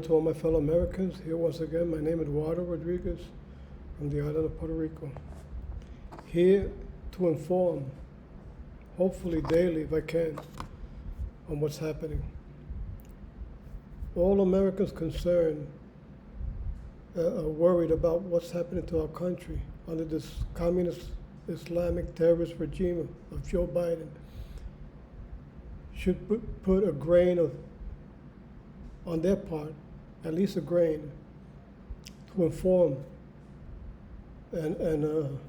to all my fellow Americans. Here once again, my name is Eduardo Rodriguez from the island of Puerto Rico. Here to inform, hopefully daily if I can, on what's happening. All Americans concerned are worried about what's happening to our country under this communist Islamic terrorist regime of Joe Biden. Should put a grain of, on their part, at least a grain, to inform and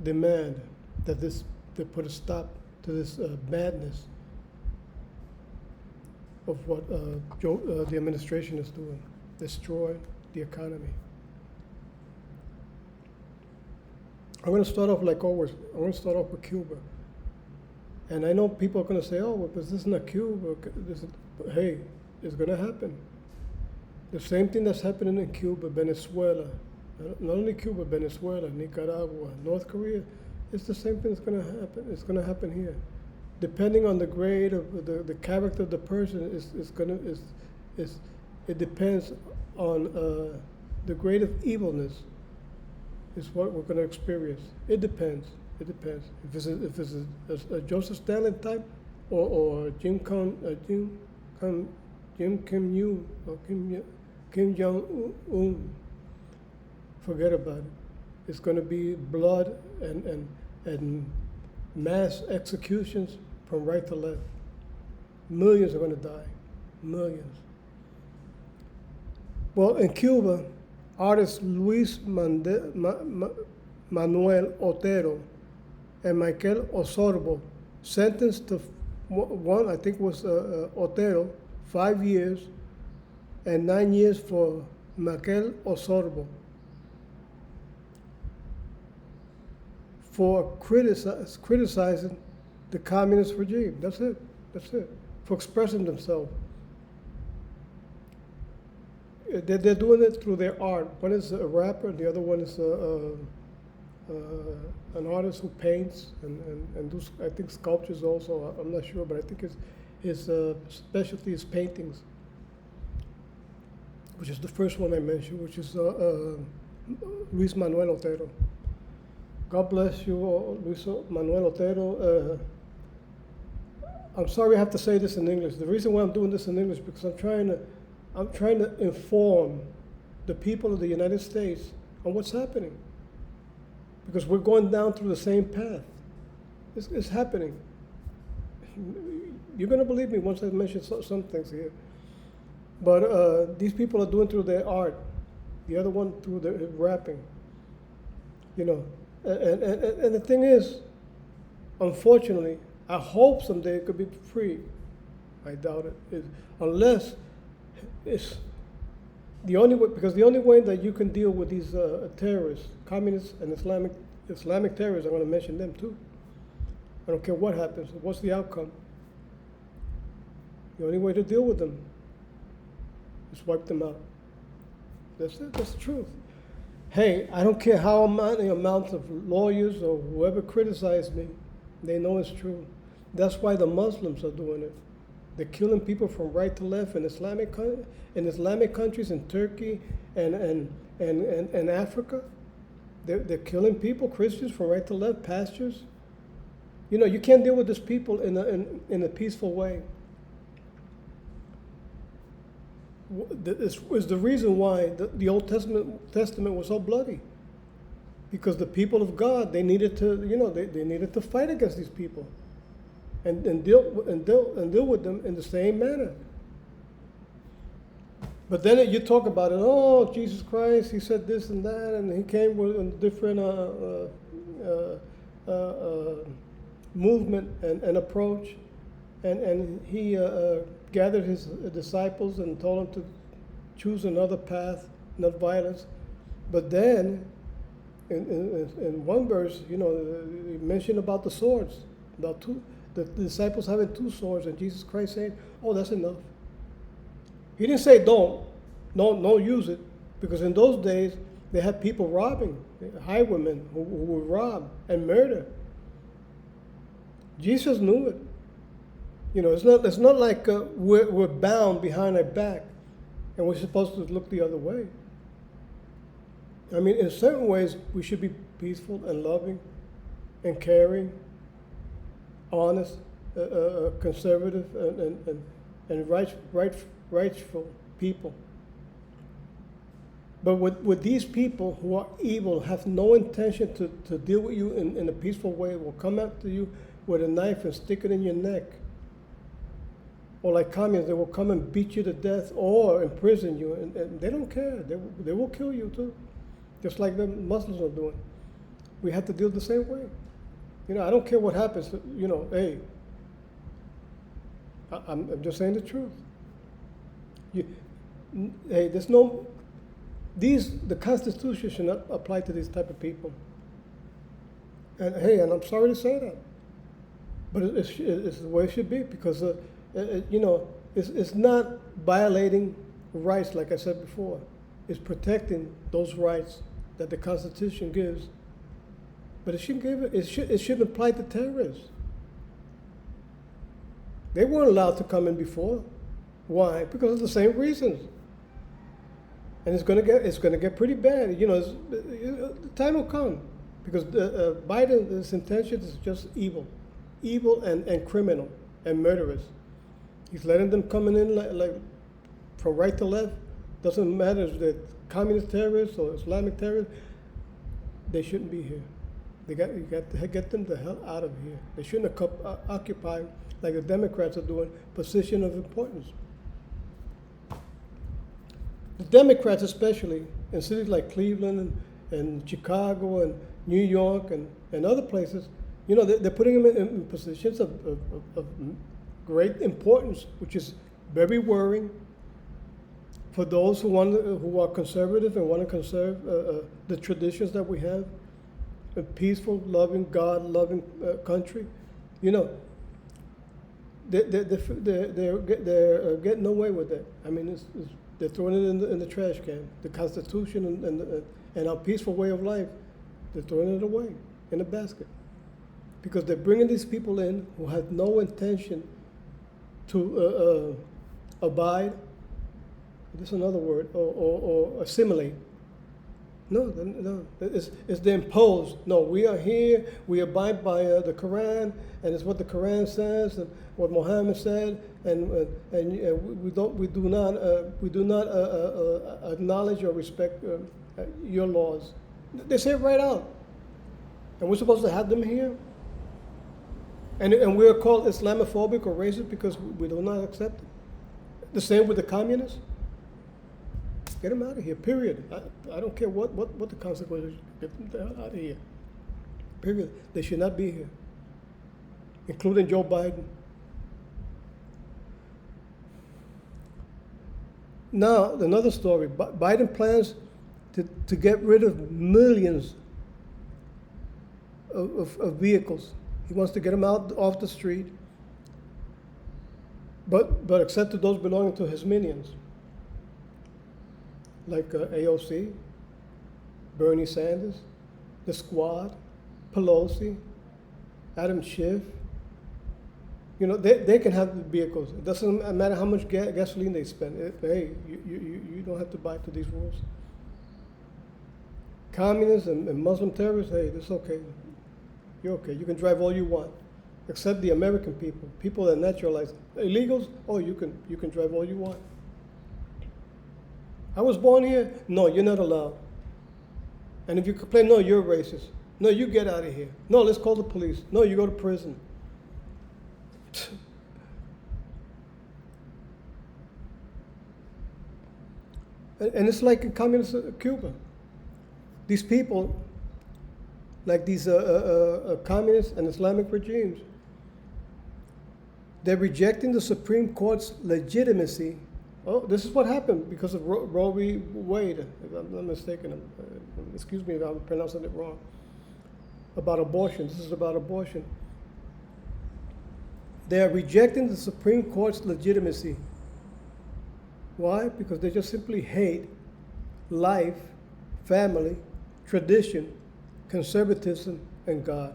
demand that they put a stop to this madness of what the administration is doing, destroying the economy. I'm going to start off like always. I'm going to start off with Cuba. And I know people are going to say, oh, well, but this is not Cuba. Hey, it's going to happen. The same thing that's happening in Cuba, Venezuela, not only Cuba, Venezuela, Nicaragua, North Korea, it's the same thing that's going to happen. It's going to happen here. Depending on the grade of the character of the person, it depends on the grade of evilness is what we're going to experience. It depends. It depends. If it's a Joseph Stalin type, or Kim Kim-il, or Kim Jong-un, forget about it. It's going to be blood and mass executions from right to left. Millions are going to die. Millions. Well, in Cuba, artist Luis Manuel Otero and Michael Osorbo sentenced to one, I think was Otero, 5 years, and 9 years for Michael Osorbo for criticizing the communist regime. That's it. That's it. For expressing themselves. They're doing it through their art. One is a rapper, the other one is an artist who paints and does, I think, sculptures also. I'm not sure, but I think his specialty is paintings, which is the first one I mentioned, which is Luis Manuel Otero. God bless you, Luis Manuel Otero. I'm sorry I have to say this in English. The reason why I'm doing this in English is because I'm trying to inform the people of the United States on what's happening. Because we're going down through the same path. It's happening. You're going to believe me once I mention some things here. But these people are doing through their art. The other one through their rapping. You know, and the thing is, unfortunately, I hope someday it could be free. I doubt it. Unless it's the only way, because the only way that you can deal with these terrorists, communists and Islamic terrorists, I'm going to mention them too. I don't care what happens, what's the outcome. The only way to deal with them is wipe them out. That's it, that's the truth. Hey, I don't care how many amounts of lawyers or whoever criticize me, they know it's true. That's why the Muslims are doing it. They're killing people from right to left in Islamic countries, in Turkey and Africa. They're killing people, Christians, from right to left, pastors. You know, you can't deal with these people in a peaceful way. This is the reason why the Old Testament was so bloody. Because the people of God, they needed to, you know, they needed to fight against these people. And deal with them in the same manner. But then you talk about it, oh, Jesus Christ, he said this and that, and he came with a different movement and approach, and he gathered his disciples and told them to choose another path, not violence. But then, in one verse, you know, he mentioned about the swords, about the disciples having 2 swords, and Jesus Christ saying, oh, that's enough. He didn't say don't use it, because in those days they had people robbing, highwaymen who would rob and murder. Jesus knew it. You know, it's not like we're bound behind our back and we're supposed to look the other way. I mean, in certain ways, we should be peaceful and loving and caring, honest, conservative, and rightful people. But with these people who are evil, have no intention to deal with you in a peaceful way, will come after you with a knife and stick it in your neck. Or like communists, they will come and beat you to death or imprison you, and they don't care. They will kill you too, just like the Muslims are doing. We have to deal the same way. You know, I don't care what happens. You know, hey, I'm just saying the truth. Hey, there's no. The Constitution should not apply to these type of people. And hey, and I'm sorry to say that, but it's the way it should be, because you know, it's not violating rights, like I said before. It's protecting those rights that the Constitution gives. But it shouldn't give it shouldn't apply to terrorists. They weren't allowed to come in before. Why? Because of the same reasons. And it's gonna get pretty bad. You know, the time will come, because Biden's intention is just evil and criminal and murderous. He's letting them coming in like from right to left. Doesn't matter if they're communist terrorists or Islamic terrorists. They shouldn't be here. You got to get them the hell out of here. They shouldn't occupy, like the Democrats are doing, position of importance. The Democrats, especially in cities like Cleveland and Chicago and New York and other places, you know, they're putting them in positions of great importance, which is very worrying for those who are conservative and want to conserve the traditions that we have, a peaceful, loving, God-loving country. You know, they're getting away with it. I mean, they're throwing it in the trash can. The Constitution and our peaceful way of life, they're throwing it away in a basket, because they're bringing these people in who have no intention to abide. This is another word, or assimilate. No, it's the imposed. No, we are here. We abide by the Quran, and it's what the Quran says, and what Muhammad said, and we do not acknowledge or respect your laws. They say it right out, and we're supposed to have them here. And we are called Islamophobic or racist because we do not accept it. The same with the communists. Get them out of here, period. I don't care what the consequences. Get them out of here, period. They should not be here, including Joe Biden. Now, another story. Biden plans to get rid of millions of vehicles. He wants to get them out off the street, but except to those belonging to his minions, like AOC, Bernie Sanders, the Squad, Pelosi, Adam Schiff. You know, they can have the vehicles. It doesn't matter how much gasoline they spend. Hey, you don't have to buy to these rules. Communists and Muslim terrorists, hey, that's okay. You're okay. You can drive all you want, except the American people that are naturalized. Illegals, oh, you can drive all you want. I was born here. No, you're not allowed. And if you complain, no, you're a racist. No, you get out of here. No, let's call the police. No, you go to prison. And it's like in communist Cuba. These people, like these communist and Islamic regimes, they're rejecting the Supreme Court's legitimacy. Oh, this is what happened because of Roe v. Wade, if I'm not mistaken. Excuse me if I'm pronouncing it wrong. About abortion. This is about abortion. They are rejecting the Supreme Court's legitimacy. Why? Because they just simply hate life, family, tradition, conservatism, and God.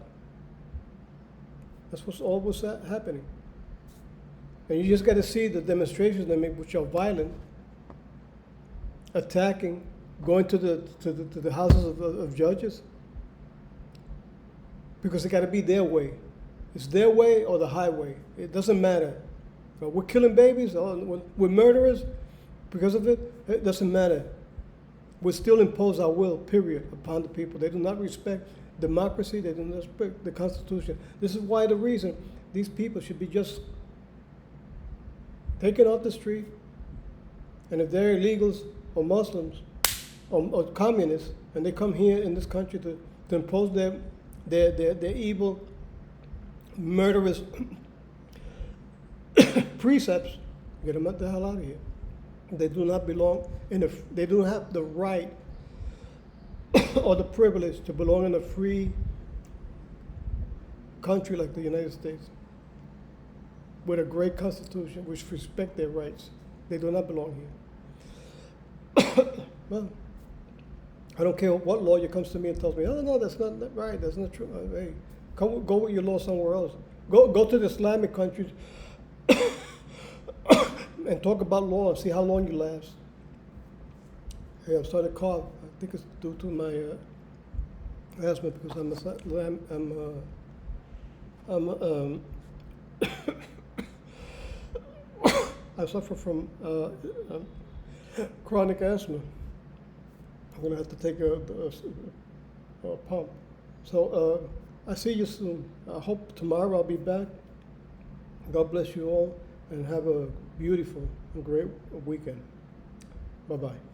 That's what's always happening. And you just got to see the demonstrations they make, which are violent, attacking, going to the houses of judges, because it got to be their way. It's their way or the highway. It doesn't matter. We're killing babies, or we're murderers because of it. It doesn't matter. We still impose our will, period, upon the people. They do not respect democracy. They do not respect the Constitution. This is why the reason these people should be just taken off the street. And if they're illegals or Muslims or communists, and they come here in this country to impose their evil, murderous precepts, get them the hell out of here. They do not belong they don't have the right or the privilege to belong in a free country like the United States with a great constitution which respect their rights. They do not belong here. Well, I don't care what lawyer comes to me and tells me, oh no, that's not right, that's not true. Hey, go with your law somewhere else. Go to the Islamic countries and talk about law and see how long you last. Hey, I'm starting to cough. I think it's due to my asthma because I suffer from chronic asthma. I'm gonna have to take a pump. So I see you soon. I hope tomorrow I'll be back. God bless you all and have a beautiful and great weekend. Bye-bye.